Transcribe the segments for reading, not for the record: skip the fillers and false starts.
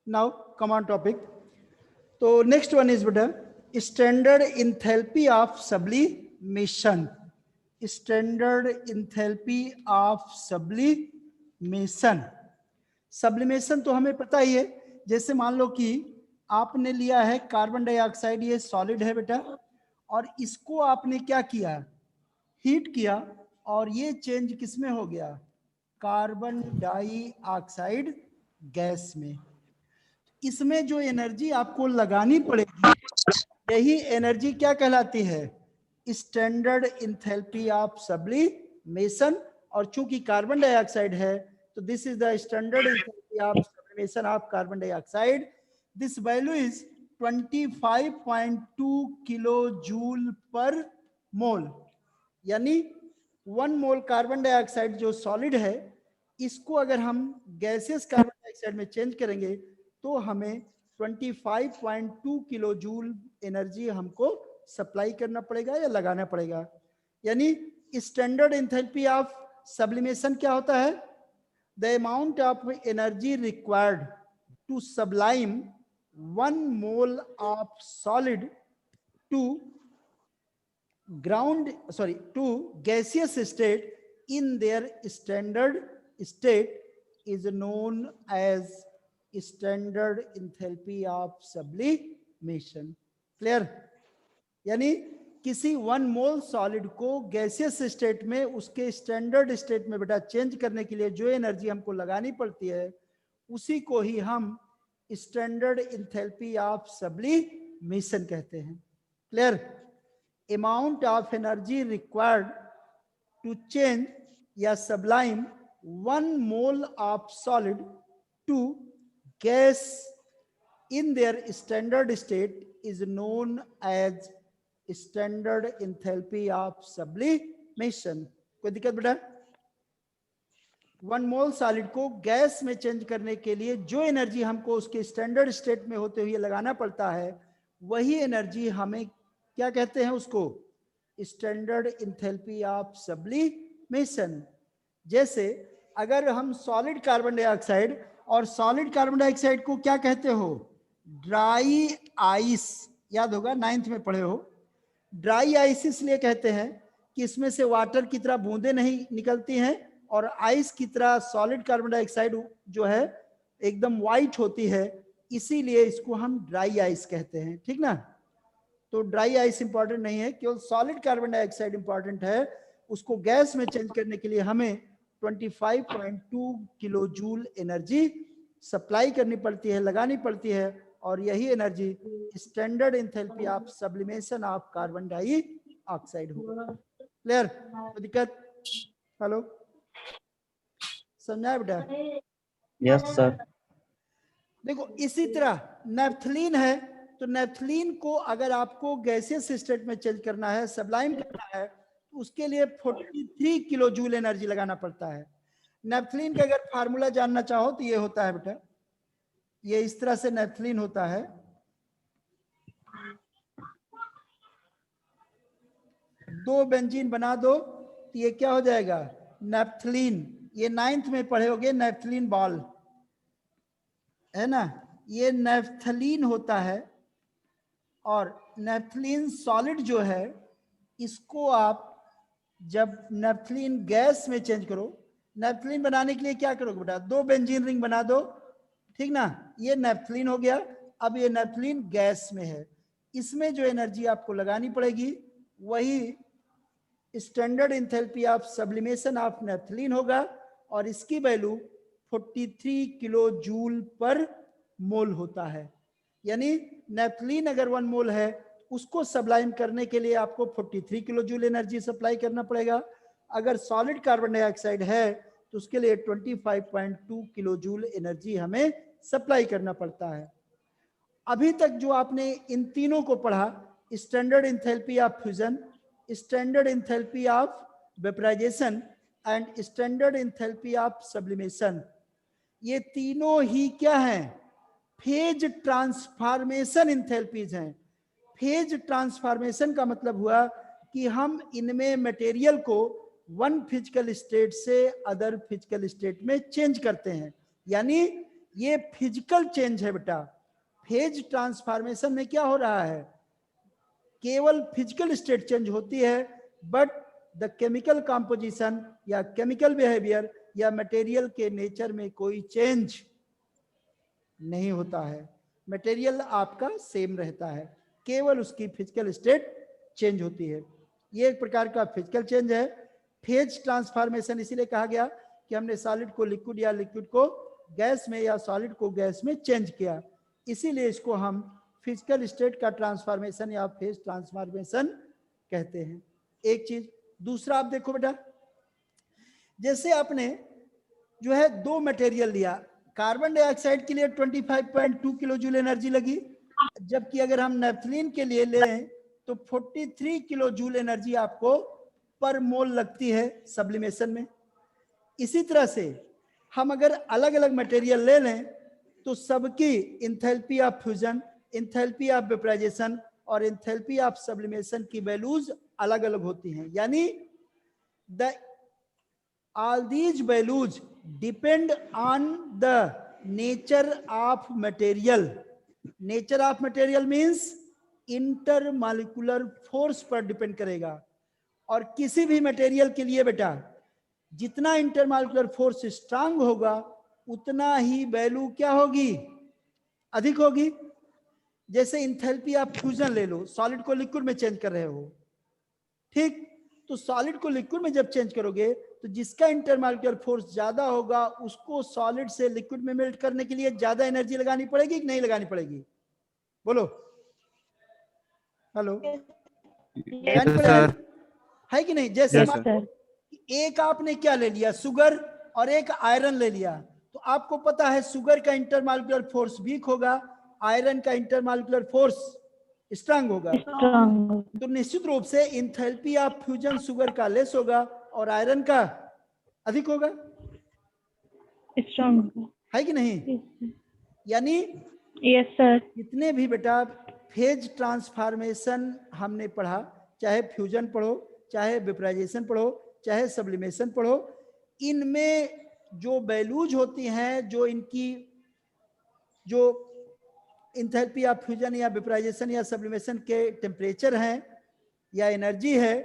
Now come on topic. तो next one is बेटा standard enthalpy of sublimation. Standard enthalpy of sublimation. Sublimation तो हमें पता ही है, जैसे मान लो कि आपने लिया है कार्बन डाइऑक्साइड, ये सॉलिड है बेटा, और इसको आपने क्या किया, हीट किया, और ये चेंज किसमें हो गया, कार्बन डाइऑक्साइड गैस में। इसमें जो एनर्जी आपको लगानी पड़ेगी, यही एनर्जी क्या कहलाती है, स्टैंडर्ड इंथैल्पी ऑफ सब्लिमेशन। और चूंकि कार्बन डाइऑक्साइड है तो this is the standard enthalpy of sublimation of carbon dioxide. This value is 25.2 kilo joule per mole. यानी 1 मोल कार्बन डाइऑक्साइड जो सॉलिड है, इसको अगर हम गैसियस कार्बन डाइऑक्साइड में चेंज करेंगे तो हमें 25.2 किलो जूल एनर्जी हमको सप्लाई करना पड़ेगा या लगाना पड़ेगा। यानी स्टैंडर्ड एंथैल्पी ऑफ सब्लिमेशन क्या होता है, the amount of energy required to sublime 1 mole of solid to to gaseous state in their standard state is known as standard enthalpy of sublimation. Clear? यानी किसी 1 मोल सॉलिड को gaseous state में उसके standard state में बेटा change करने के लिए जो एनर्जी हमको लगानी पड़ती है, उसी को ही हम स्टैंडर्ड इंथैल्पी ऑफ सब्लिमेशन कहते हैं। Clear? amount of energy required to change या sublime 1 mole of solid to gas in their standard state is known as standard enthalpy of sublimation. कोई दिक्कत बेटा? 1 मोल सॉलिड को गैस में चेंज करने के लिए जो एनर्जी हमको उसके स्टैंडर्ड स्टेट में होते हुए लगाना पड़ता है, वही एनर्जी हमें क्या कहते हैं, उसको स्टैंडर्ड इंथैल्पी ऑफ सब्लिमेशन। जैसे अगर हम सॉलिड कार्बन डाइऑक्साइड, और सॉलिड कार्बन डाइऑक्साइड को क्या कहते हो, ड्राई आइस, याद होगा 9th में पढ़े हो। ड्राई आइस इसलिए कहते हैं कि इसमें से वाटर की तरह बूंदें नहीं निकलती हैं, और आइस की तरह सॉलिड कार्बन डाइऑक्साइड जो है एकदम व्हाइट होती है, इसीलिए इसको हम ड्राई आइस कहते हैं। ठीक ना? तो ड्राई आइस इंपॉर्टेंट नहीं है, केवल सॉलिड कार्बन डाइऑक्साइड इंपॉर्टेंट है। उसको गैस में चेंज करने के लिए हमें 25.2 किलो जूल एनर्जी सप्लाई करनी पड़ती है, लगानी पड़ती है, और यही energy standard enthalpy of sublimation of carbon dioxide होगा। क्लियर? कोई दिक्कत? हेलो, समझाया बेटा? Yes sir. देखो इसी तरह नेफ्थलीन है, तो नेफ्थलीन को अगर आपको गैसियस स्टेट में चेंज करना है, सब्लाइम करना है, तो उसके लिए 43 किलो जूल एनर्जी लगाना पड़ता है। नेफ्थलीन का अगर फार्मूला जानना चाहो तो ये होता है बेटा, ये इस तरह से नेफ्थलीन होता है। दो बेंजीन बना दो तो ये क्या हो जाएगा, नेफ्थलीन। ये 9th में पढ़े होगे, नेफ्थलीन बॉल है ना, ये नेफ्थलीन होता है। और नेफ्थलीन सॉलिड जो है, इसको आप जब नेफ्थलीन गैस में चेंज करो, नेफ्थलीन बनाने के लिए क्या करोगे बेटा, 2 बेंजीन रिंग बना दो, ठीक ना, ये नेफ्थलीन हो गया। अब ये नेफ्थलीन गैस में है, इसमें जो एनर्जी आपको लगानी पड़ेगी वही standard enthalpy of sublimation of naphthalene होगा, और इसकी वैल्यू 43 किलो जूल पर मोल होता है। यानी नेफ्थलीन अगर 1 मोल है, उसको सब्लाइम करने के लिए आपको 43 किलो जूल एनर्जी सप्लाई करना पड़ेगा। अगर सॉलिड कार्बन डाइऑक्साइड है तो उसके लिए 25.2 किलो जूल एनर्जी हमें सप्लाई करना पड़ता है। अभी तक जो आपने इन तीनों को पढ़ा, standard enthalpy of fusion, standard enthalpy of vaporisation and standard enthalpy of sublimation, ये तीनों ही क्या हैं, फेज ट्रांसफॉर्मेशन इंथैल्पीज हैं। फेज ट्रांसफॉर्मेशन का मतलब हुआ कि हम इनमें मटेरियल को वन फिजिकल स्टेट से अदर फिजिकल स्टेट में चेंज करते हैं। यानी ये फिजिकल चेंज है बेटा। फेज ट्रांसफॉर्मेशन में क्या हो रहा है, केवल फिजिकल स्टेट चेंज होती है, बट द केमिकल कंपोजिशन या केमिकल बिहेवियर या मटेरियल के नेचर में कोई चेंज नहीं होता है। मटेरियल आपका सेम रहता है, केवल उसकी फिजिकल स्टेट चेंज होती है। ये एक प्रकार का फिजिकल चेंज है। फेज ट्रांसफॉर्मेशन इसीलिए कहा गया कि हमने सॉलिड को लिक्विड या लिक्विड को गैस में या सॉलिड को गैस में चेंज किया, इसीलिए इसको हम फिजिकल स्टेट का ट्रांसफॉर्मेशन या फेज ट्रांसफॉर्मेशन कहते हैं। एक चीज। दूसरा आप देखो बेटा, जैसे आपने जो है दो मटेरियल लिया, कार्बन डाइऑक्साइड के लिए 25.2 किलो जूल एनर्जी लगी, जबकि अगर हम नेफ्थलीन के लिए लें तो 43 किलो जूल एनर्जी आपको पर मोल लगती है सब्लिमेशन में। इसी तरह से हम अगर अलग अलग मटेरियल ले लें तो सबकी enthalpy of fusion, enthalpy of vaporisation और इंथैल्पी ऑफ सब्लिमेशन की वैल्यूज अलग अलग होती हैं। यानी the all these values depend on the nature of material. Nature of material means intermolecular force पर डिपेंड करेगा। और किसी भी मटेरियल के लिए बेटा जितना इंटरमॉलिक्यूलर फोर्स स्ट्रांग होगा उतना ही वैल्यू क्या होगी, अधिक होगी। जैसे इंथैल्पी ऑफ फ्यूजन ले लो, सॉलिड को लिक्विड में चेंज कर रहे हो, ठीक, तो सॉलिड को लिक्विड में जब चेंज करोगे तो जिसका इंटरमॉलिक्यूलर फोर्स ज्यादा होगा उसको सॉलिड से लिक्विड में मेल्ट करने के लिए ज्यादा एनर्जी लगानी पड़ेगी कि नहीं लगानी पड़ेगी, बोलो। हेलो, लगानी पड़ेगी है कि नहीं। जैसे एक आपने क्या ले लिया, शुगर और एक आयरन ले लिया, तो आपको पता है शुगर का इंटरमॉलिक्यूलर फोर्स वीक होगा, आयरन का इंटरमॉलिक्यूलर फोर्स स्ट्रांग होगा। तो निश्चित रूप से इंथैल्पी ऑफ फ्यूजन शुगर का लेस होगा और आयरन का अधिक होगा, स्ट्रांग है कि नहीं। यानी यस सर, जितने भी बेटा फेज ट्रांसफॉर्मेशन हमने पढ़ा, चाहे फ्यूजन पढ़ो, चाहे वेपराइजेशन पढ़ो, चाहे सब्लिमेशन पढ़ो, इनमें जो वैल्यूज होती हैं, जो इनकी जो इंथैल्पी ऑफ फ्यूजन या वेपराइजेशन या सब्लिमेशन के टेम्परेचर हैं या एनर्जी है,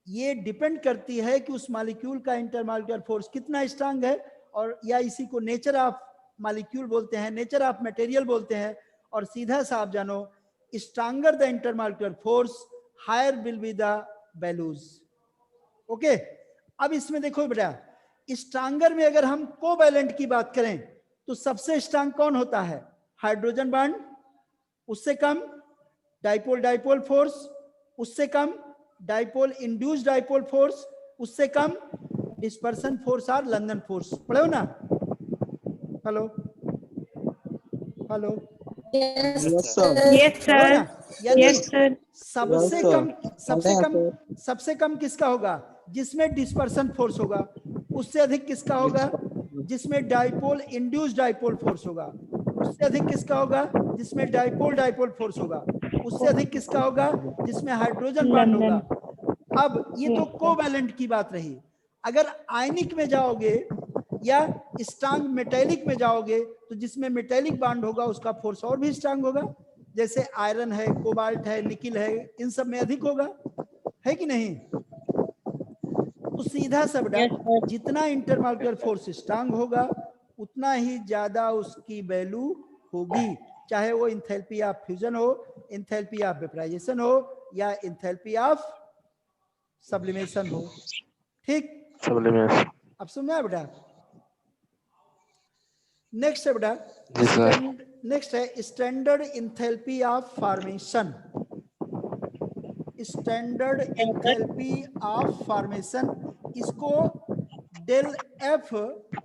ये डिपेंड करती है कि उस मॉलिक्यूल का इंटरमॉलिक्यूलर फोर्स कितना स्ट्रांग है, और या इसी को नेचर ऑफ मॉलिक्यूल बोलते हैं, नेचर ऑफ मटेरियल बोलते हैं। और सीधा सा आप जानो, stronger the intermolecular force higher will be the values. Okay, अब इसमें देखो बेटा, स्ट्रांगर में अगर हम कोवैलेंट की बात करें तो सबसे स्ट्रांग कौन होता है, हाइड्रोजन बॉन्ड, उससे कम डाइपोल डाइपोल फोर्स, उससे कम डाइपोल इंड्यूस्ड डाइपोल फोर्स, उससे कम डिस्पर्सन फोर्स और लंदन फोर्स। पढ़े हो ना। Hello hello, yes sir, yes sir. सबसे कम किसका होगा, जिसमें डिस्पर्सन फोर्स होगा। उससे अधिक किसका होगा, जिसमें डाइपोल इंड्यूस्ड डाइपोल फोर्स होगा। उससे अधिक किसका होगा, जिसमें डाइपोल डाइपोल फोर्स होगा। उससे अधिक किसका होगा, जिसमें हाइड्रोजन बॉन्ड होगा। अब ये तो कोवैलेंट की बात रही। अगर आयनिक में जाओगे या स्ट्रांग मेटेलिक में जाओगे तो जिसमें मेटेलिक बॉन्ड होगा उसका फोर्स और भी स्ट्रांग होगा। जैसे आयरन है, कोबाल्ट है, निकिल है, इन सब में अधिक होगा, है कि नहीं। तो सीधा सब जितना इंटरमॉलिक्यूलर फोर्स स्ट्रांग होगा उतना ही ज्यादा उसकी वैल्यू होगी, चाहे वो इंथैल्पी ऑफ फ्यूजन हो, इंथैल्पी ऑफ वेपराइजेशन हो या इंथैल्पी ऑफ सब्लिमेशन हो। ठीक, सब्लिमेशन। अब सुन में बेटा, नेक्स्ट है बेटा, नेक्स्ट है standard enthalpy of formation. Standard enthalpy of formation, इसको डेल एफ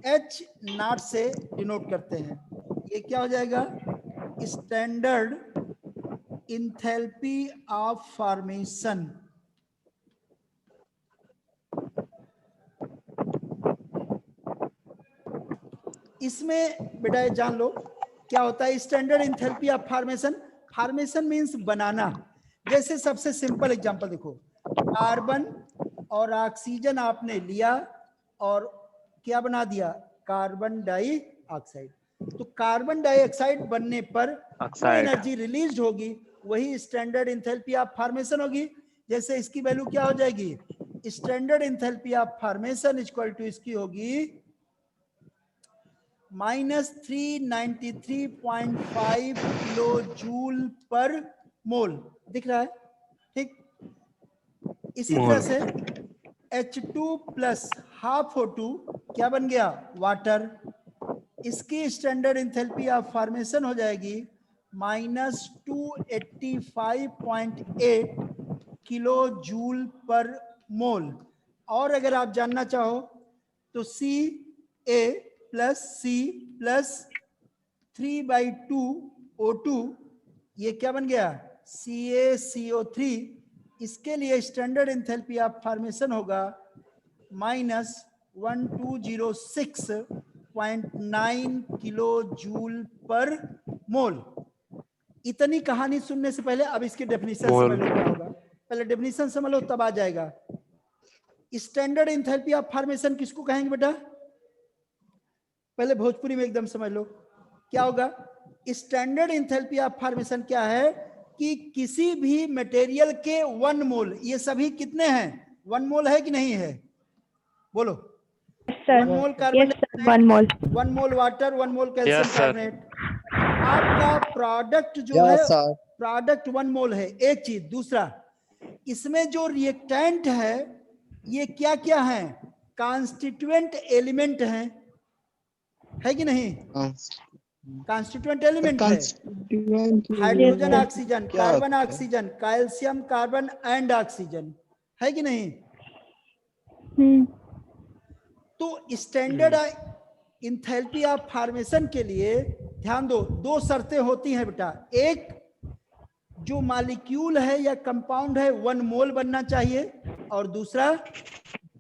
एच नॉट से डिनोट करते हैं। ये क्या हो जाएगा, स्टैंडर्ड इंथैल्पी ऑफ फॉर्मेशन। इसमें बेटा जान लो क्या होता है standard enthalpy of formation. Formation means बनाना। जैसे सबसे सिंपल एग्जांपल देखो, कार्बन और ऑक्सीजन आपने लिया और क्या बना दिया, कार्बन डाइऑक्साइड। तो कार्बन डाइऑक्साइड बनने पर जो ऑक्साइड एनर्जी रिलीज होगी वही स्टैंडर्ड इंथैल्पी ऑफ फॉर्मेशन होगी। जैसे इसकी वैल्यू क्या हो जाएगी, standard enthalpy of formation equal to इसकी होगी -393.5 किलो जूल पर मोल। दिख रहा है? ठीक। इसी तरह से H2 प्लस हाफ O2 क्या बन गया, वाटर। इसकी स्टैंडर्ड इंथैल्पी ऑफ फॉर्मेशन हो जाएगी -285.8 किलो जूल पर मोल। और अगर आप जानना चाहो तो Ca plus C plus 3/2 O2 ये क्या बन गया, CaCO3। इसके लिए स्टैंडर्ड इंथैल्पी ऑफ फॉर्मेशन होगा -1206.9 किलो जूल पर मोल। इतनी कहानी सुनने से पहले अब इसकी डेफिनेशन समझ लो क्या होगा। पहले डेफिनेशन समझ लो तब आ जाएगा। स्टैंडर्ड इंथैल्पी ऑफ फॉर्मेशन किसको कहेंगे बेटा, पहले भोजपुरी में एकदम समझ लो क्या होगा। स्टैंडर्ड इंथैल्पी ऑफ फॉर्मेशन क्या है कि किसी भी मटेरियल के 1 मोल, ये सभी कितने हैं, 1 मोल है कि नहीं है, बोलो। 1 मोल कार्बन, 1 मोल वाटर, 1 मोल कैल्शियम कार्बोनेट। आपका प्रोडक्ट जो है, प्रोडक्ट 1 मोल है, एक चीज। दूसरा, इसमें जो रिएक्टेंट है ये क्या क्या है, कॉन्स्टिट्यूएंट एलिमेंट है कि नहीं, कॉन्स्टिट्यूएंट एलिमेंट है। Hydrogen oxygen, carbon oxygen, calcium carbon and oxygen, है कि नहीं। तो स्टैंडर्ड इंथैल्पी ऑफ फॉर्मेशन के लिए ध्यान दो, 2 शर्तें होती हैं बेटा। एक, जो मॉलिक्यूल है या कंपाउंड है 1 मोल बनना चाहिए, और दूसरा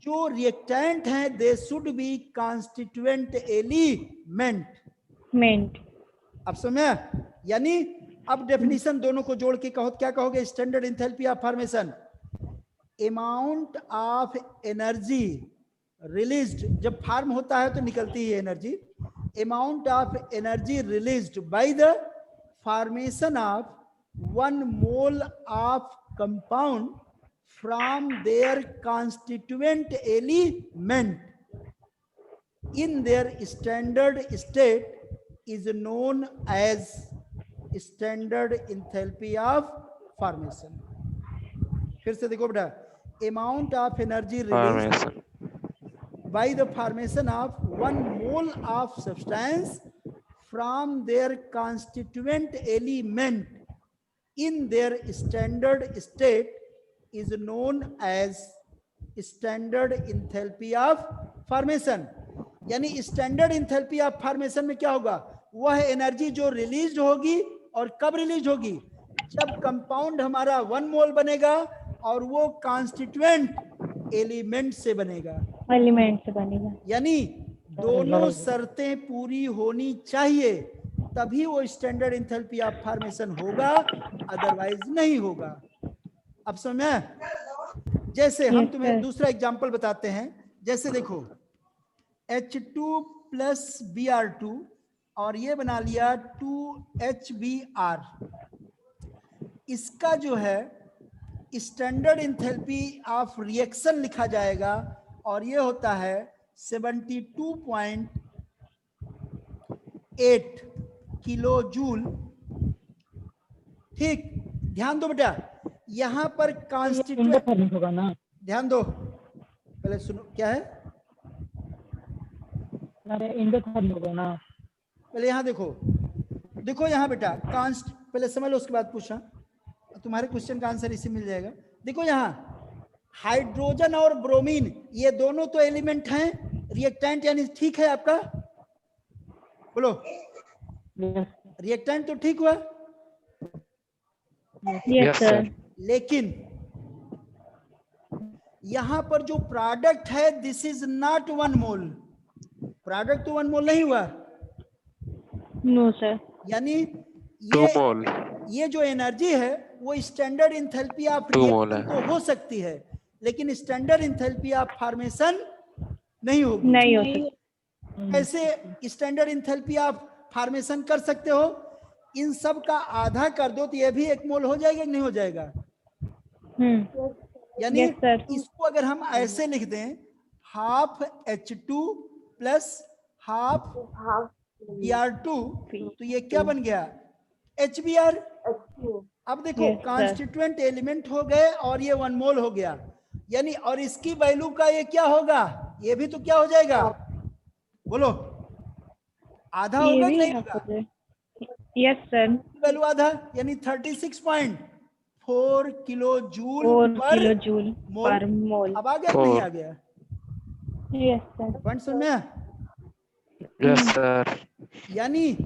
जो रिएक्टेंट है they should be constituent element. अब समझ, यानी अब डेफिनेशन दोनों को जोड़ के कहो, क्या कहोगे, standard enthalpy of formation, amount of energy released, जब फार्म होता है तो निकलती है energy, amount of energy released by the formation of 1 mole of compound from their constituent element in their standard state is known as standard enthalpy of formation। फिर से देखो बेटा, amount of energy released by the formation of 1 mole of substance from their constituent element in their standard state is known as standard enthalpy of formation। यानी standard enthalpy of formation में क्या होगा, वह energy जो release होगी, और कब release होगी, जब कंपाउंड हमारा 1 मोल बनेगा और वो कॉन्स्टिट्यूएंट एलिमेंट से बनेगा, यानी दोनों शर्तें पूरी होनी चाहिए, तभी वो स्टैंडर्ड इंथैल्पी ऑफ फॉर्मेशन होगा, अदरवाइज नहीं होगा। अब समझ, जैसे हम तुम्हें दूसरा एग्जांपल बताते हैं। जैसे देखो H2 प्लस Br2 और ये बना लिया 2HBr, इसका जो है स्टैंडर्ड इंथैल्पी ऑफ रिएक्शन लिखा जाएगा, और ये होता है 72.8 किलो जूल। ठीक, ध्यान दो बेटा, यहां पर कॉन्स्टिट्यूएंट होगा ना, ध्यान दो, पहले सुनो क्या है, इंडोथर्म होगा ना। पहले यहां देखो, देखो यहां बेटा पहले समझ लो, उसके बाद पूछा, तुम्हारे क्वेश्चन का आंसर इसी मिल जाएगा। देखो यहां हाइड्रोजन और ब्रोमीन ये दोनों तो एलिमेंट हैं, रिएक्टेंट यानी ठीक है आपका, बोलो रिएक्टेंट तो ठीक हुआ। Yes sir. लेकिन यहां पर जो प्रोडक्ट है this is not 1 mole, product तो 1 मोल नहीं हुआ। No sir. यानी 2 मोल, ये जो एनर्जी है वो स्टैंडर्ड इंथैल्पी ऑफ रिएक्शन तो हो सकती है, लेकिन स्टैंडर्ड इंथैल्पी ऑफ फॉर्मेशन नहीं होगी। नहीं हो सकती। ऐसे स्टैंडर्ड इंथैल्पी ऑफ फॉर्मेशन कर सकते हो, इन सब का आधा कर दो तो ये भी 1 मोल हो जाएगा कि नहीं हो जाएगा? यानी Yes, sir. इसको अगर हम ऐसे लिख दें, half H2 plus half Br2, तो ये क्या बन गया? HBr। अब देखो Yes, sir. कॉन्स्टिट्यूएंट एलिमेंट हो गए और ये 1 मोल हो गया, यानी और इसकी वैल्यू का ये क्या होगा? ये भी तो क्या हो जाएगा? बोलो, आधा ये होगा कि भी नहीं half होगा? हो जाए. Yes, sir. वैल्यू आधा, यानी 36.4 किलो जूल 4 पर kilojoule मोल। per mole. अब आ गया कि नहीं 4. आ गया? Yes, sir. पॉइंट समझ में आया? Yes, sir. यानी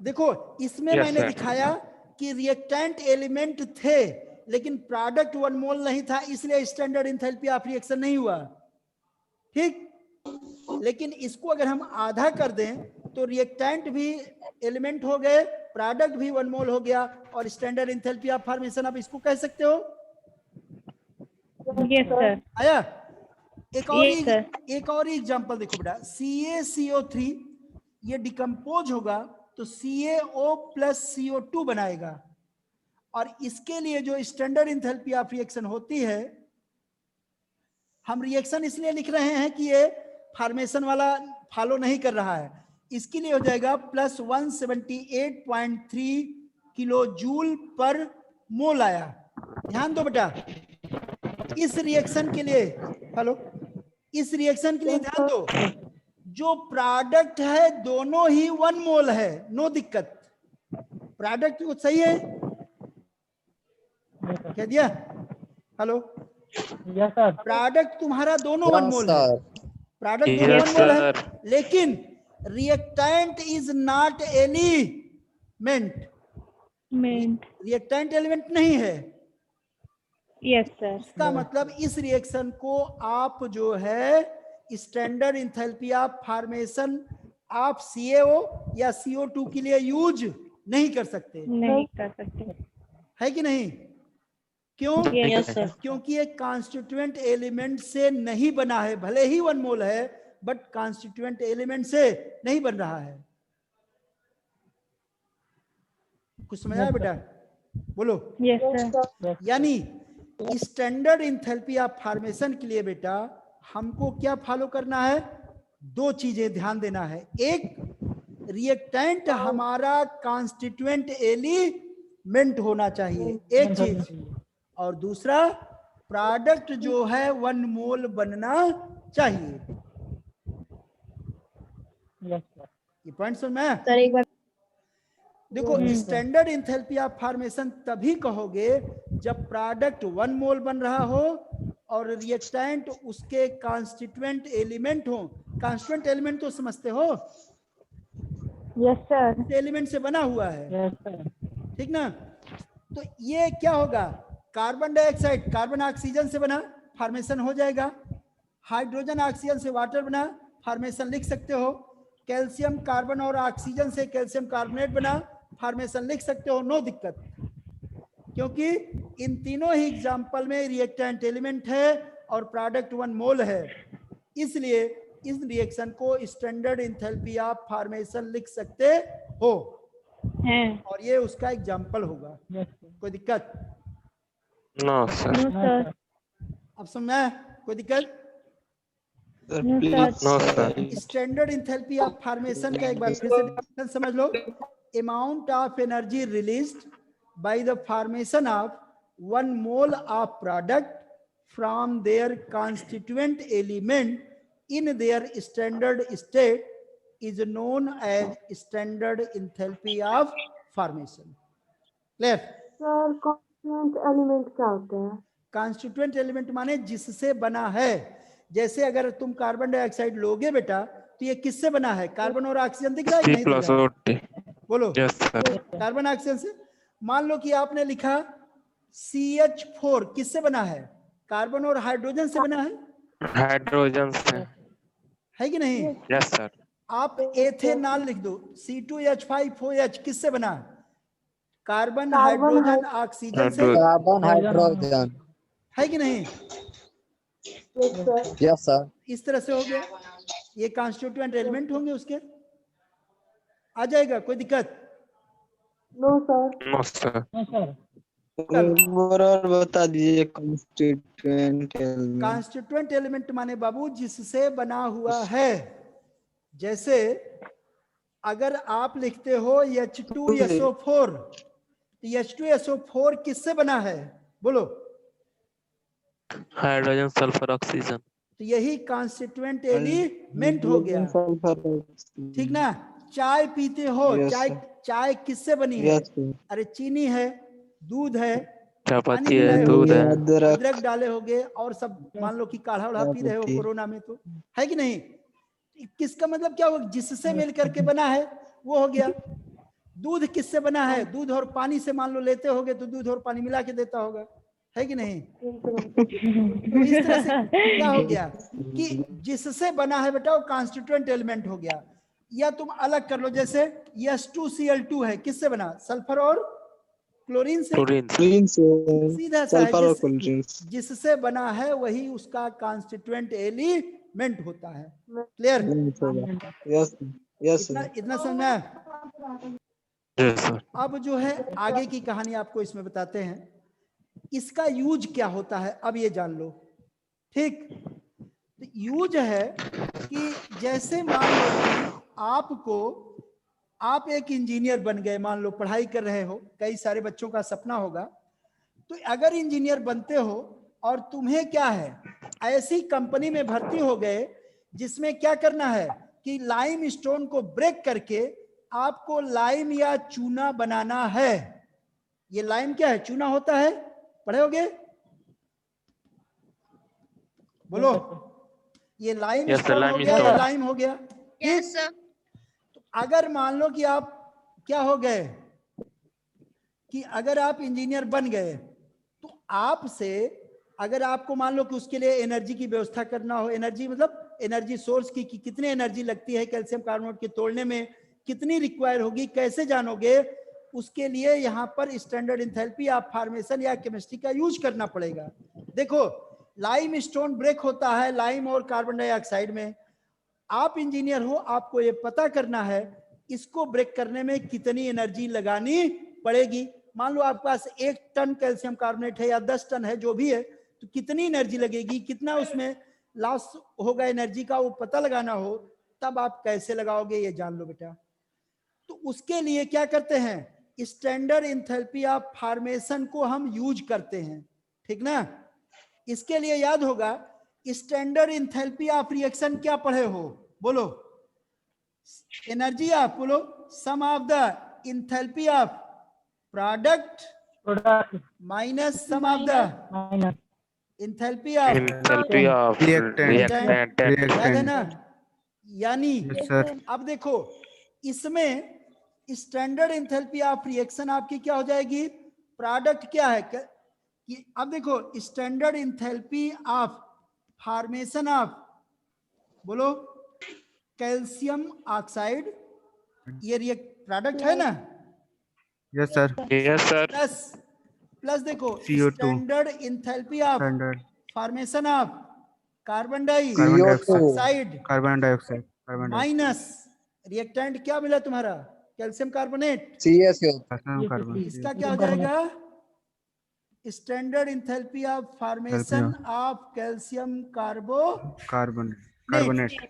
देखो इसमें Yes, मैंने sir. दिखाया कि रिएक्टेंट एलिमेंट थे लेकिन प्रोडक्ट 1 मोल नहीं था, इसलिए स्टैंडर्ड एंथैल्पी ऑफ रिएक्शन नहीं हुआ, ठीक। लेकिन इसको अगर हम आधा कर दें तो रिएक्टेंट भी एलिमेंट हो गए, प्रोडक्ट भी 1 मोल हो गया और स्टैंडर्ड एंथैल्पी ऑफ फॉर्मेशन आप इसको कह सकते हो। Yes, sir. आया? Yes, sir. एक और एग्जांपल देखो बेटा, CaCO3 ये डिकम्पोज होगा तो CaO प्लस CO2 बनाएगा, और इसके लिए जो स्टैंडर्ड एंथैल्पी ऑफ रिएक्शन होती है, हम रिएक्शन इसलिए लिख रहे हैं कि ये फॉर्मेशन वाला फॉलो नहीं कर रहा है, इसके लिए हो जाएगा प्लस 178.3 किलो जूल पर मोल आया। ध्यान दो बेटा, इस रिएक्शन के लिए, हेलो, इस रिएक्शन के लिए ध्यान दो, जो प्रोडक्ट है दोनों ही 1 मोल है, नो दिक्कत। प्रोडक्ट कुछ सही है, कह दिया? Hello, yes sir. प्रोडक्ट तुम्हारा दोनों 1 मोल है, प्रोडक्ट दोनों Yes, 1 मोल है, sir. लेकिन reactant is not element, Meant. Reactant element नहीं है। Yes, sir. इसका मतलब इस रिएक्शन को आप जो है स्टैंडर्ड एंथैल्पी ऑफ फॉर्मेशन आप CaO या CO2 के लिए यूज नहीं कर सकते, नहीं कर सकते. है कि नहीं? क्यों? Yes, sir. क्योंकि ये कॉन्स्टिट्यूएंट एलिमेंट से नहीं बना है, भले ही 1 मोल है बट कॉन्स्टिट्यूएंट एलिमेंट से नहीं बन रहा है। कुछ समझ आया बेटा? बोलो। Yes, sir. यानी स्टैंडर्ड एंथैल्पी ऑफ फॉर्मेशन के लिए बेटा हमको क्या फॉलो करना है? 2 चीजें ध्यान देना है, एक रिएक्टेंट हमारा कॉन्स्टिट्यूएंट एलिमेंट होना चाहिए, एक चीज, और दूसरा प्रोडक्ट जो है 1 मोल बनना चाहिए। Yes sir. ये पॉइंट समझ में आया? सर एक बार देखो स्टैंडर्ड एंथैल्पी ऑफ फॉर्मेशन तभी कहोगे जब प्रोडक्ट 1 मोल बन रहा हो और रिएक्टेंट उसके कॉन्स्टिट्यूएंट एलिमेंट हो। कॉन्स्टिट्यूएंट एलिमेंट तो समझते हो, Yes, sir. एलिमेंट से बना हुआ है, यस सर। ठीक ना? तो ये क्या होगा? कार्बन डाइऑक्साइड कार्बन ऑक्सीजन से बना, फॉर्मेशन हो जाएगा। हाइड्रोजन ऑक्सीजन से वाटर बना, फॉर्मेशन लिख सकते हो। कैल्शियम कार्बन और ऑक्सीजन से कैल्शियम कार्बोनेट बना, फॉर्मेशन लिख सकते हो, नो दिक्कत, क्योंकि इन तीनों ही एग्जाम्पल में रिएक्टेंट एलिमेंट है और प्रोडक्ट 1 मोल है, इसलिए इस रिएक्शन को स्टैंडर्ड एंथैल्पी ऑफ फॉर्मेशन लिख सकते हो, हैं. और ये उसका एग्जाम्पल होगा। Yes sir. कोई दिक्कत? No, sir. No, sir. अब समझ में आया? कोई दिक्कत? No, sir. No, sir. Standard enthalpy of formation का एक बार फिर से definition समझ लो। Amount of energy released by the formation of 1 mole of product from their constituent element in their standard state is known as standard enthalpy of formation. Clear? Sir constituent element क्या होते हैं? Constituent element माने जिससे बना है। जैसे अगर तुम कार्बन डाइऑक्साइड लोगे बेटा तो ये किससे बना है? कार्बन और ऑक्सीजन दिख रहा है कि C नहीं दिख plus रहा है? OT. बोलो। Yes, sir. कार्बन ऑक्सीजन से। मान लो कि आपने लिखा CH4 किससे बना है? कार्बन और हाइड्रोजन से बना है, Hydrogen से. है कि नहीं? Yes, sir. आप एथेनॉल लिख दो, C2H5OH किससे बना? कार्बन हाइड्रोजन ऑक्सीजन से, कार्बन हाइड्रोजन। है कि नहीं? Yes sir. इस तरह से हो गया, ये कॉन्स्टिट्यूएंट एलिमेंट होंगे उसके। आ जाएगा, कोई दिक्कत? No sir. No sir. No sir. और बता दीजिए कॉन्स्टिट्यूएंट एलिमेंट। कॉन्स्टिट्यूएंट एलिमेंट माने बाबू जिससे बना हुआ है। जैसे अगर आप लिखते हो H2SO4, तो H2SO4 किससे बना है? बोलो। Hydrogen sulphur oxygen. तो यही कॉन्स्टिट्यूएंट एलिमेंट हो गया, ठीक ना? चाय पीते हो, Yes, चाय sir. चाय किससे बनी है? Yes, sir. अरे चीनी है, दूध है, पानी चायपत्ती मिलाए है, दूध होगे, है। अदरक डाले होगे, और सब मान लो कि काढ़ा उढ़ा पी रहे हो चायपत्ती। कोरोना में, तो है कि नहीं? किसका मतलब क्या हुआ? जिससे मिल करके बना है वो हो गया। दूध किससे बना है? दूध और पानी से मान लो लेते होगे, तो दूध और पानी मिला के देता होगा, है कि नहीं? तो इस तरह से क्या हो गया कि जिससे बना है बेटा वो कॉन्स्टिट्यूएंट एलिमेंट हो गया। या तुम अलग कर लो, जैसे H2Cl2 है, किससे बना? सल्फर और क्लोरीन से। क्लोरीन। सीधा सा है, सल्फर और क्लोरीन। जिससे बना है वही उसका कॉन्स्टिट्यूएंट एलिमेंट होता है। क्लियर? यस यस इतना सर। इतना समझना है? Yes sir. अब जो है आगे की कहानी आपको इसमें बताते हैं, इसका यूज क्या होता है, अब ये जान लो, ठीक? तो यूज है कि जैसे मान लो कि आप एक इंजीनियर बन गए, मान लो पढ़ाई कर रहे हो, कई सारे बच्चों का सपना होगा, तो अगर इंजीनियर बनते हो और तुम्हें क्या है, ऐसी कंपनी में भर्ती हो गए जिसमें क्या करना है कि लाइम स्टोन को ब्रेक करके आपको लाइम या चूना बनाना है। ये लाइम क्या है? चूना होता है, पढ़े होगे? बोलो। ये लाइम Yes, sir, स्टोन हो गया, ये limestone. लाइम हो गया, ठीक? तो अगर मान लो कि आप क्या हो गए कि अगर आप इंजीनियर बन गए, तो आपसे अगर आपको मान लो कि उसके लिए एनर्जी की व्यवस्था करना हो, एनर्जी मतलब एनर्जी सोर्स की, कि कितनी एनर्जी लगती है कैल्शियम कार्बोनेट के तोड़ने में, कितनी रिक्वायर होगी, कैसे जानोगे? उसके लिए यहाँ पर स्टैंडर्ड एंथैल्पी ऑफ फॉर्मेशन या केमिस्ट्री का यूज करना पड़ेगा। देखो, लाइम स्टोन ब्रेक होता है लाइम और कार्बन डाइऑक्साइड में। आप इंजीनियर हो, आपको ये पता करना है इसको ब्रेक करने में कितनी एनर्जी लगानी पड़ेगी। मान लो आपके पास 1 टन कैल्शियम कार्बोनेट है या 10 टन है, जो भी है, तो कितनी एनर्जी लगेगी, कितना उसमें लॉस होगा एनर्जी का, वो पता लगाना हो, तब आप कैसे लगाओगे ये जान लो बेटा। तो उसके लिए क्या करते हैं, स्टैंडर्ड एंथैल्पी ऑफ फॉर्मेशन को हम यूज करते हैं, ठीक ना? इसके लिए याद होगा स्टैंडर्ड एंथैल्पी ऑफ रिएक्शन क्या पढ़े हो? बोलो। एनर्जी ऑफ, बोलो, sum of the enthalpy of product product minus sum of the minus enthalpy of enthalpy of reactant. याद है ना? यानी सर अब देखो, इसमें स्टैंडर्ड एंथैल्पी ऑफ रिएक्शन आपकी क्या हो जाएगी? प्रोडक्ट क्या है कि अब देखो, standard enthalpy of formation of, बोलो, कैल्शियम ऑक्साइड, ये प्रोडक्ट है ना? Yes sir yes sir. Plus देखो CO2 standard enthalpy of standard formation of carbon dioxide dioxide minus reactant क्या मिला तुम्हारा? Calcium carbonate. कार्बन इसका क्या हो जाएगा? Standard enthalpy of formation of calcium carbonate.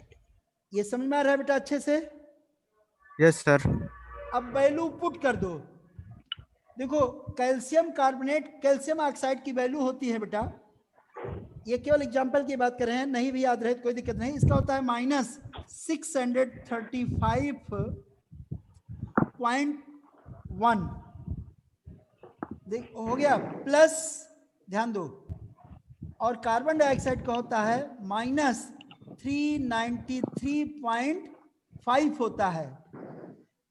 ये समझ में आ रहा है बेटा अच्छे से? Yes sir. अब वैल्यू पुट कर दो। देखो, कैल्शियम कार्बोनेट, कैल्शियम ऑक्साइड की वैल्यू होती है बेटा, ये केवल एग्जांपल की बात कर रहे हैं, नहीं भी याद रहे तो कोई दिक्कत नहीं। इसका होता है -635.1, देख हो गया, प्लस ध्यान दो, और कार्बन डाइऑक्साइड का होता है -393.5 होता है।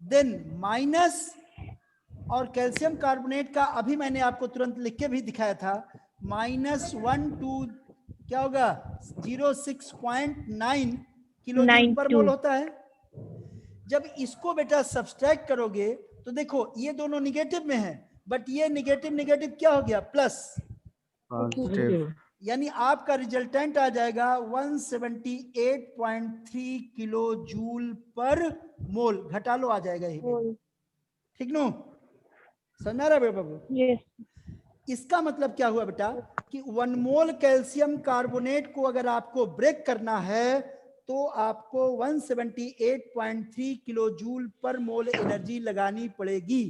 देन माइनस, और कैल्शियम कार्बोनेट का अभी मैंने आपको तुरंत लिख के भी दिखाया था, -12 क्या होगा? 06.9 किलो जूल पर मोल होता है। जब इसको बेटा सब्सट्रैक्ट करोगे तो देखो ये दोनों निगेटिव में है, बट ये निगेटिव क्या हो गया? प्लस। यानी आपका रिजल्टेंट आ जाएगा 178.3 किलो जूल पर मोल, घटा लो आ जाएगा ये, ठीक नो? समझ आ रहा है बेटा बाबू? Yes. इसका मतलब क्या हुआ बेटा कि 1 मोल कैल्शियम कार्बोनेट को अगर आपको ब्रेक करना है तो आपको 178.3 किलो जूल पर मोल एनर्जी लगानी पड़ेगी,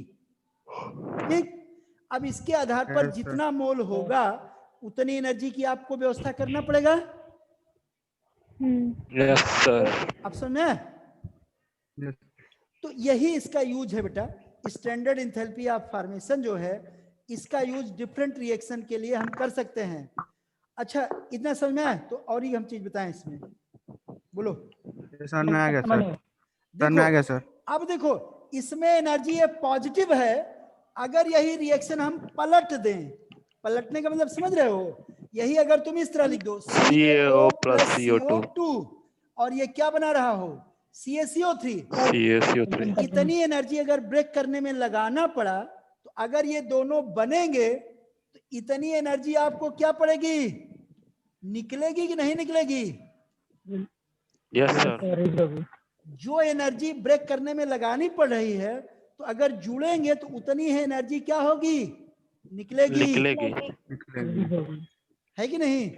ठीक? अब इसके आधार पर Yes, sir. जितना मोल होगा उतनी एनर्जी की आपको व्यवस्था करना पड़ेगा। Yes, sir. आप समझ में? Yes. तो यही इसका यूज है बेटा, स्टैंडर्ड इंथैल्पी ऑफ फॉर्मेशन जो है इसका यूज डिफरेंट रिएक्शन के लिए हम कर सकते हैं। अच्छा इतना समझ में आया? तो और ही हम चीज बताएं इसमें, बोलो। समझ में आ गया सर, समझ में आ गया सर। अब देखो इसमें एनर्जी ये पॉजिटिव है, अगर यही रिएक्शन हम पलट दें, पलटने का मतलब समझ रहे हो, यही अगर तुम इस तरह लिख दो CaO plus CO2 और ये क्या बना रहा हो CaCO3, CaCO3 इतनी एनर्जी अगर ब्रेक करने में लगाना पड़ा तो अगर ये दोनों बनेंगे तो इतनी एनर्जी आपको क्या पड़ेगी, निकलेगी कि नहीं निकलेगी? Yes, sir. जो एनर्जी ब्रेक करने में लगानी पड़ रही है तो अगर जुड़ेंगे तो उतनी ही एनर्जी क्या होगी, निकलेगी, निकलेगी। है कि नहीं?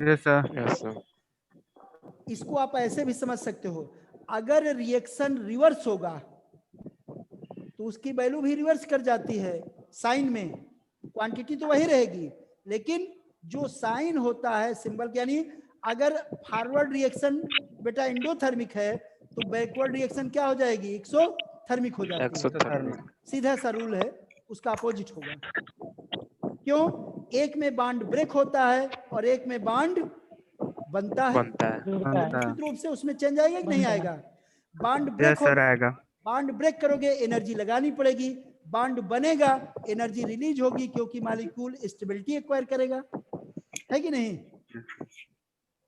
Yes sir. Yes, sir. इसको आप ऐसे भी समझ सकते हो, अगर रिएक्शन रिवर्स होगा तो उसकी वैल्यू भी रिवर्स कर जाती है, साइन में क्वांटिटी तो वही रहेगी लेकिन जो साइन होता है सिंबल, यानी अगर फॉरवर्ड रिएक्शन बेटा एंडोथर्मिक है तो बैकवर्ड रिएक्शन क्या हो जाएगी, एक्सोथर्मिक हो जाती है। Exothermic. सीधा सा रूल है, उसका अपोजिट होगा। क्यों? एक में बॉन्ड ब्रेक होता है और एक में बॉन्ड बनता है, बनता है। निश्चित रूप से उसमें चेंज आएगा कि नहीं आएगा? बॉन्ड ब्रेक यस सर आएगा। बॉन्ड ब्रेक करोगे एनर्जी लगानी पड़ेगी, बॉन्ड बनेगा एनर्जी रिलीज होगी क्योंकि मॉलिक्यूल स्टेबिलिटी एक्वायर करेगा, है कि नहीं?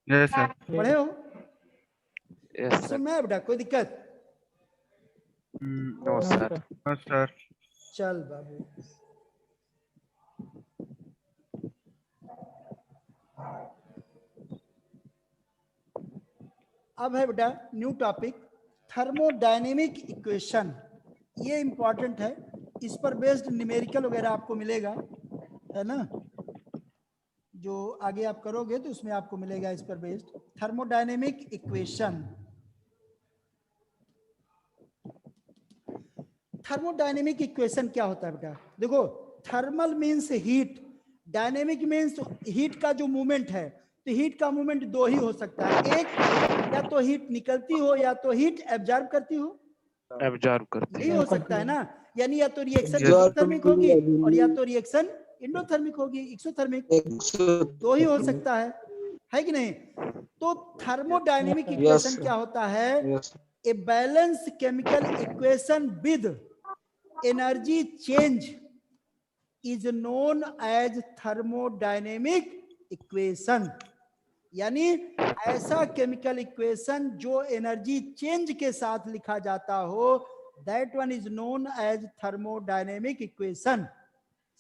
Yes sir. पढ़े हो? Yes, sir. समझ में आया बेटा? कोई दिक्कत? No, sir. Yes sir. चल बाबू, अब है बेटा न्यू टॉपिक थर्मोडायनेमिक इक्वेशन। ये इंपॉर्टेंट है, इस पर बेस्ड न्यूमेरिकल वगैरह आपको मिलेगा, है ना? जो आगे आप करोगे तो उसमें आपको मिलेगा इस पर based thermodynamic equation. Thermodynamic equation क्या होता है बेटा? देखो thermal means heat, dynamic means heat का जो मूवमेंट है, तो हीट का मूवमेंट दो ही हो सकता है, एक या तो हीट निकलती हो या तो हीट एब्जॉर्ब करती हो, Absorb करती यही है। हो सकता है ना? यानी या तो रिएक्शन Absorb एक्सोथर्मिक होगी और या तो रिएक्शन इंडोथर्मिक होगी, एक्सोथर्मिक, दो ही हो सकता है कि नहीं? तो थर्मोडायनेमिक इक्वेशन क्या होता है? A balance chemical equation with energy change is known as thermodynamic equation. यानी ऐसा केमिकल इक्वेशन जो एनर्जी चेंज के साथ लिखा जाता हो, that one is known as thermodynamic equation.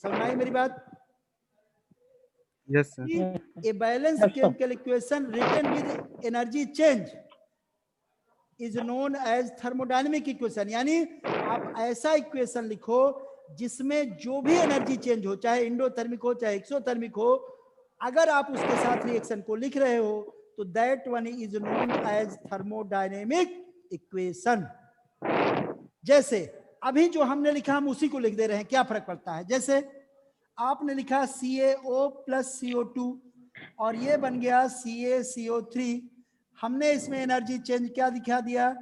समझ आई मेरी बात? Yes sir. A balance chemical equation written with energy change is known as thermodynamic equation. यानी आप ऐसा इक्वेशन लिखो जिसमें जो भी एनर्जी चेंज हो, चाहे इंडोथर्मिक हो चाहे एक्सोथर्मिक हो, अगर आप उसके साथ रिएक्शन को लिख रहे हो तो that one is known as thermodynamic equation. जैसे अभी जो हमने लिखा हम उसी को लिख दे रहे हैं, क्या फर्क पड़ता है? जैसे आपने लिखा CaO प्लस CO2 और ये बन गया CaCO3, हमने इसमें एनर्जी चेंज क्या दिखा दिया?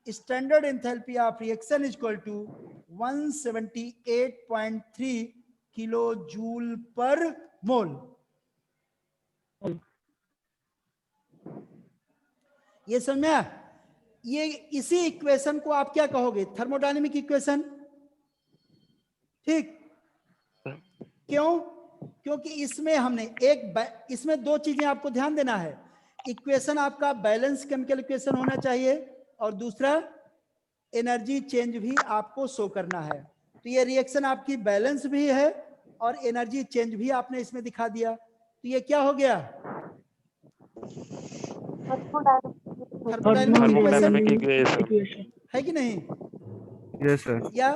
Standard enthalpy of reaction is equal to 178.3 kilo joule per mole. ये समझ में आया? ये इसी इक्वेशन को आप क्या कहोगे? थर्मोडायनेमिक इक्वेशन, ठीक? क्यों? क्योंकि इसमें हमने इसमें दो चीजें आपको ध्यान देना है। इक्वेशन आपका बैलेंस केमिकल इक्वेशन होना चाहिए और दूसरा एनर्जी चेंज भी आपको शो करना है। तो ये रिएक्शन आपकी बैलेंस भी है और एनर्जी चेंज भी आपने इसमें दिखा दिया। तो ये क्या हो गया? थर्मोडायनेमिक इक्वेशन है कि नहीं? Yes sir. या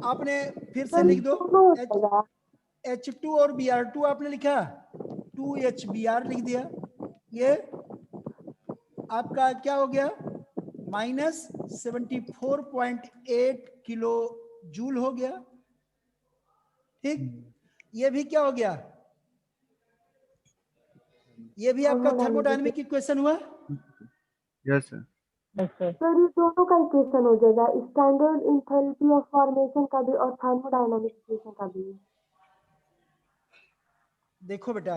आपने फिर से लिख दो, H2 और Br2 आपने लिखा, 2HBr लिख दिया, ये आपका क्या हो गया? -74.8 किलो जूल हो गया। ठीक, ये भी क्या हो गया? ये भी आपका थर्मोडायनेमिक इक्वेशन हुआ। Yes sir. सर ये दोनों का इक्वेशन हो जाएगा, स्टैंडर्ड इंथैल्पी ऑफ फॉर्मेशन का भी और थर्मोडायनामिक इक्वेशन का भी। देखो बेटा,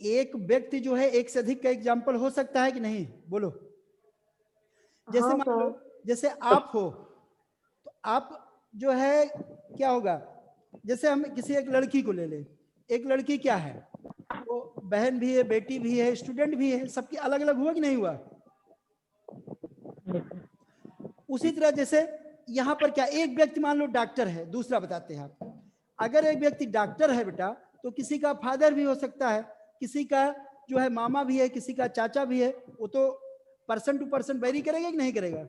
एक व्यक्ति जो है एक से अधिक का एग्जाम्पल हो सकता है कि नहीं, बोलो। जैसे हाँ, मान लो, जैसे आप हो तो आप जो है क्या होगा, जैसे हम किसी एक लड़की को ले ले, एक लड़की क्या है, वो बहन भी है, बेटी भी है, स्टूडेंट भी है, सबकी अलग अलग हुआ कि नहीं हुआ? उसी तरह जैसे यहाँ पर क्या, एक व्यक्ति मान लो डॉक्टर है, दूसरा बताते हैं आप, अगर एक व्यक्ति डॉक्टर है बेटा, तो किसी का फादर भी हो सकता है, किसी का जो है मामा भी है, किसी का चाचा भी है, वो तो पर्सन टू पर्सन वेरी करेगा कि नहीं करेगा?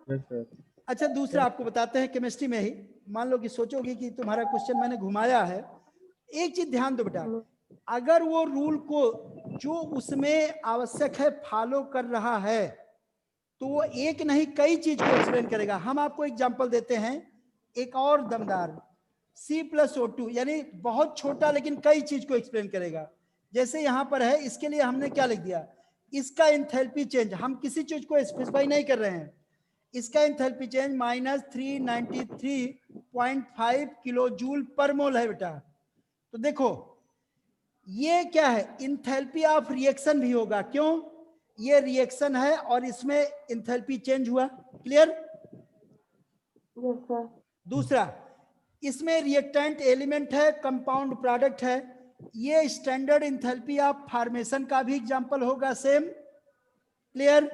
Yes sir. अच्छा, दूसरा आपको बताते हैं केमिस्ट्री में ही, मान लो कि सोचोगे कि तुम्हारा क्वेश्चन मैंने घुमाया है, एक चीज ध्यान दो बेटा, अगर वो रूल को जो उसमें आवश्यक है फॉलो कर रहा है, तो वो एक नहीं कई चीज को एक्सप्लेन करेगा। हम आपको एग्जांपल देते हैं एक और दमदार, C+O2, यानी बहुत छोटा लेकिन कई चीज को एक्सप्लेन करेगा। जैसे यहां पर है, इसके लिए हमने क्या लिख दिया, इसका एंथैल्पी चेंज, हम किसी चीज को स्पेसिफाई नहीं कर रहे हैं, इसका enthalpy change -393.5 kilo joule per मोल है बेटा। तो देखो ये क्या है, इंथैल्पी ऑफ रिएक्शन भी होगा, क्यों? ये रिएक्शन है और इसमें इंथैल्पी चेंज हुआ। क्लियर? Yes sir. दूसरा, इसमें रिएक्टेंट एलिमेंट है, कंपाउंड प्रोडक्ट है, ये स्टैंडर्ड इंथैल्पी ऑफ फॉर्मेशन का भी एग्जांपल होगा, सेम। क्लियर?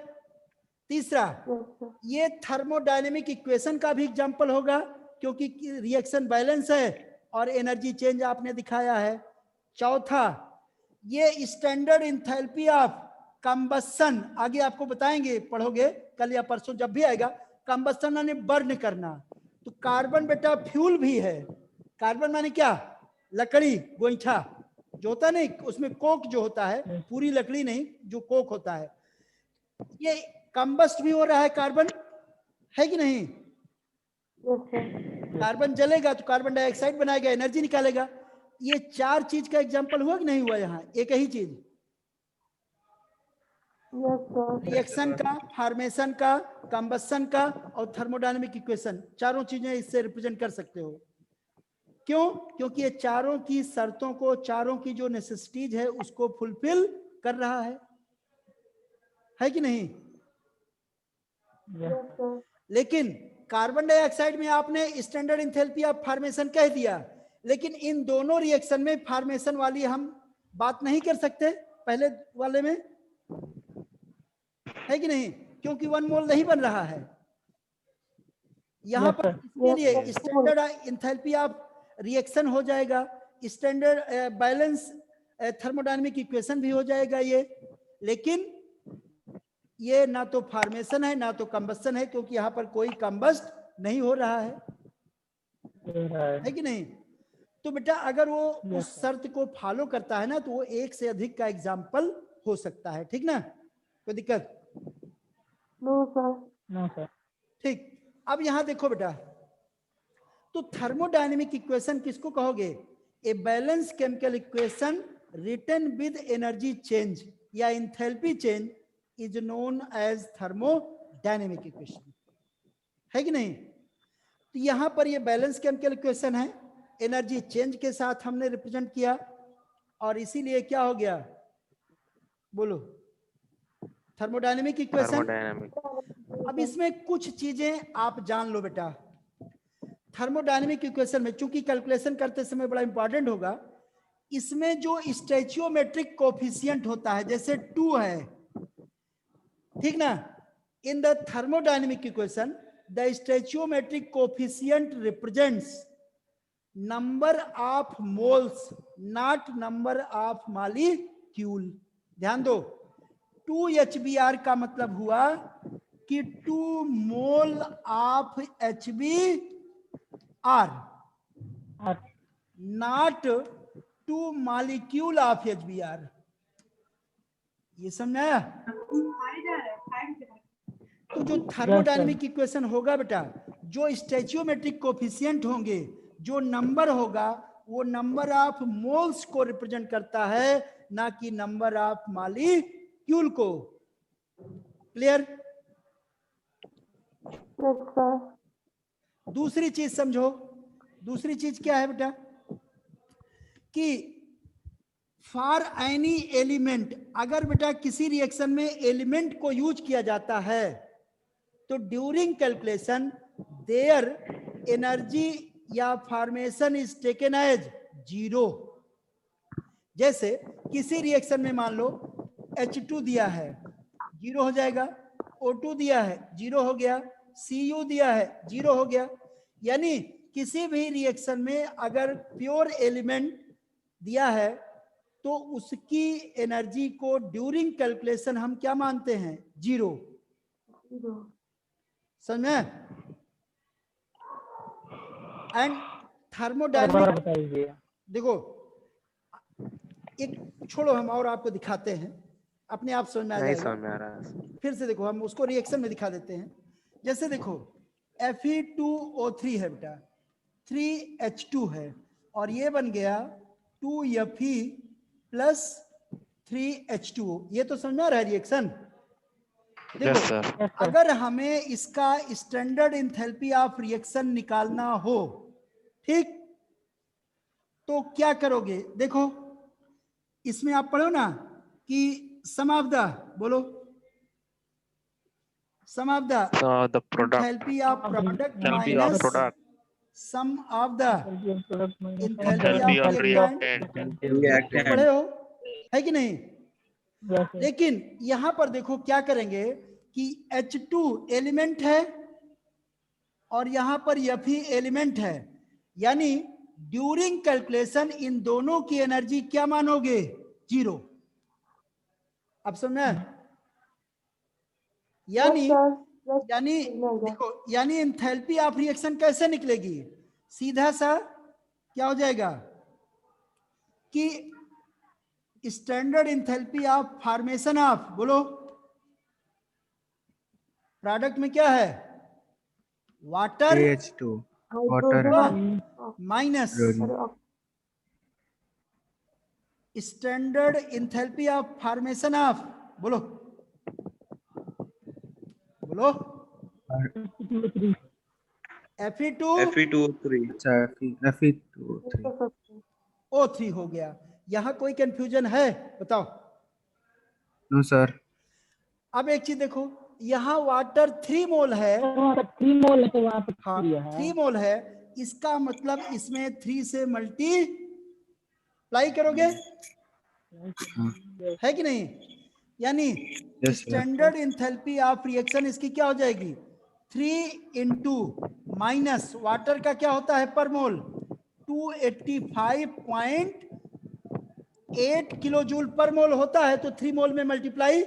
तीसरा, ये थर्मोडायनेमिक इक्वेशन का भी एग्जांपल होगा, क्योंकि रिएक्शन बैलेंस है और एनर्जी चेंज आपने दिखाया है। चौथा, ये स्टैंडर्ड इंथैल्पी ऑफ कंबस्शन, आगे आपको बताएंगे, पढ़ोगे कल या परसों जब भी आएगा, कंबस्शन यानी बर्न करना। तो कार्बन बेटा फ्यूल भी है, कार्बन माने क्या, लकड़ी, गोईठा जो होता है नहीं, उसमें कोक जो होता है, पूरी लकड़ी नहीं, जो कोक होता है, ये कंबस्ट भी हो रहा है, कार्बन है कि नहीं? कार्बन जलेगा तो कार्बन डाइऑक्साइड बनाएगा, एनर्जी निकालेगा। ये चार चीज का एग्जांपल हुआ कि नहीं हुआ? यहाँ एक ही चीज, रिएक्शन का, फॉर्मेशन का, कंबस्शन का और थर्मोडायनेमिक इक्वेशन, चारों चीजें इससे रिप्रेजेंट कर सकते हो। क्यों? क्योंकि ये चारों की शर्तों को, चारों की जो नेसेसिटीज है उसको फुलफिल कर रहा है कि नहीं? लेकिन कार्बन डाइऑक्साइड में आपने स्टैंडर्ड एंथैल्पी ऑफ फॉर्मेशन कह दिया, लेकिन इन दोनों रिएक्शन में फॉर्मेशन वाली हम बात नहीं कर सकते पहले वाले में, है कि नहीं? क्योंकि 1 मोल नहीं बन रहा है यहां पर। इसके लिए स्टैंडर्ड एंथैल्पी ऑफ रिएक्शन हो जाएगा, स्टैंडर्ड बैलेंस थर्मोडायनेमिक इक्वेशन भी हो जाएगा ये, लेकिन ये ना तो फॉर्मेशन है ना तो कंबस्शन है, क्योंकि यहां पर कोई कंबस्ट नहीं हो रहा है कि नहीं? तो बेटा अगर वो उस शर्त को फॉलो करता है ना, तो वो एक से अधिक का एग्जाम्पल हो सकता है। ठीक ना? कोई दिक्कत? No sir. ठीक, अब यहां देखो बेटा, तो थर्मोडायनेमिक इक्वेशन किसको कहोगे? A balance chemical equation written with energy change या enthalpy change is known as thermodynamic equation, है कि नहीं? तो यहां पर ये बैलेंस केमिकल इक्वेशन है, एनर्जी चेंज के साथ हमने रिप्रेजेंट किया, और इसीलिए क्या हो गया, बोलो, थर्मोडायनेमिक इक्वेशन। अब इसमें कुछ चीजें आप जान लो बेटा, थर्मोडायनेमिक इक्वेशन में चूंकि कैलकुलेशन करते समय बड़ा इंपॉर्टेंट होगा, इसमें जो स्टैचियोमेट्रिक कोफिशिएंट होता है, जैसे 2 है, ठीक ना? In the thermodynamic equation the stoichiometric coefficient represents number of moles, not number of molecule. ध्यान दो, 2 HBr का मतलब हुआ कि 2 mole of HBr, not 2 molecule of HBr। ये समझ आया? तो जो थर्मोडायनेमिक इक्वेशन होगा बेटा, जो स्टैचियोमेट्रिक कोफिशिएंट होंगे, जो नंबर होगा, वो नंबर ऑफ मोल्स को रिप्रेजेंट करता है, ना कि नंबर ऑफ मॉलिक्यूल को। क्लियर? Yes sir. दूसरी चीज समझो, दूसरी चीज क्या है बेटा, कि फॉर एनी एलिमेंट, अगर बेटा किसी रिएक्शन में एलिमेंट को यूज किया जाता है तो ड्यूरिंग कैलकुलेशन देयर एनर्जी या फॉर्मेशन इज टेकन एज 0। जैसे किसी रिएक्शन में मान लो H2 दिया है, 0 हो जाएगा, O2 दिया है, 0 हो गया, Cu दिया है, 0 हो गया। यानी किसी भी रिएक्शन में अगर प्योर एलिमेंट दिया है तो उसकी एनर्जी को ड्यूरिंग कैलकुलेशन हम क्या मानते हैं? 0। समझ में? एंड थर्मोडायनेमिक, देखो एक छोड़ो, हम और आपको दिखाते हैं, अपने आप समझ में आ नहीं जाएगा। समझ में आ रहा है। फिर से देखो, हम उसको रिएक्शन में दिखा देते हैं। जैसे देखो Fe2O3 है बेटा, 3H2 है, और ये बन गया 2Fe प्लस 3H2O। ये तो समझ में आ रहा है रिएक्शन? यस देखो, सर। अगर हमें इसका स्टैंडर्ड एंथैल्पी ऑफ रिएक्शन निकालना हो, ठीक, तो क्या करोगे? देखो इसमें आप पढ़ो ना कि सम ऑफ द, बोलो, sum of the the product, enthalpy of product enthalpy of minus product, sum of the enthalpy enthalpy of of reactant. Reactant. पढ़े हो, है कि नहीं? लेकिन यहां पर देखो क्या करेंगे कि H2 एलिमेंट है और यहां पर Fe एलिमेंट है, यानी ड्यूरिंग कैलकुलेशन इन दोनों की एनर्जी क्या मानोगे? 0। अब समझे? यानी यानी देखो, यानी एंथैल्पी ऑफ रिएक्शन कैसे निकलेगी? सीधा सा क्या हो जाएगा कि standard enthalpy of formation of, बोलो, प्रोडक्ट में क्या है? Water AH2 water minus standard enthalpy of formation of, बोलो बोलो, Fe2O3 Fe2O3 हो गया। यहां कोई कंफ्यूजन है? बताओ। No sir. अब एक चीज देखो, यहाँ वाटर 3 मोल है, 3 मोल है, वहां पर हाँ 3 मोल है, इसका मतलब इसमें 3 से मल्टीप्लाई करोगे, है कि नहीं? यानी स्टैंडर्ड एंथैल्पी ऑफ रिएक्शन इसकी क्या हो जाएगी? 3 इंटू माइनस वाटर का क्या होता है पर मोल? 285.8 किलो जूल पर मोल होता है, तो 3 मोल में मल्टीप्लाई,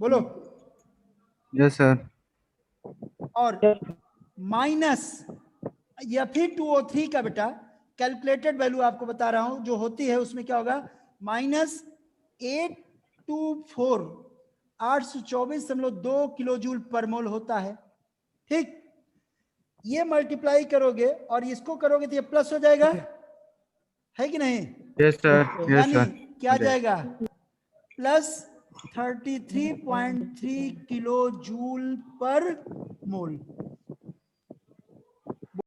बोलो। Yes sir. और माइनस Fe2O3 का बेटा कैलकुलेटेड वैल्यू आपको बता रहा हूं जो होती है, उसमें क्या होगा? माइनस 824.2 किलो जूल पर मोल होता है, ठीक। ये मल्टीप्लाई करोगे और इसको करोगे तो ये प्लस हो जाएगा, है कि नहीं? Yes sir. यस यानी सर। क्या जाएगा? प्लस 33.3 किलो जूल पर मोल।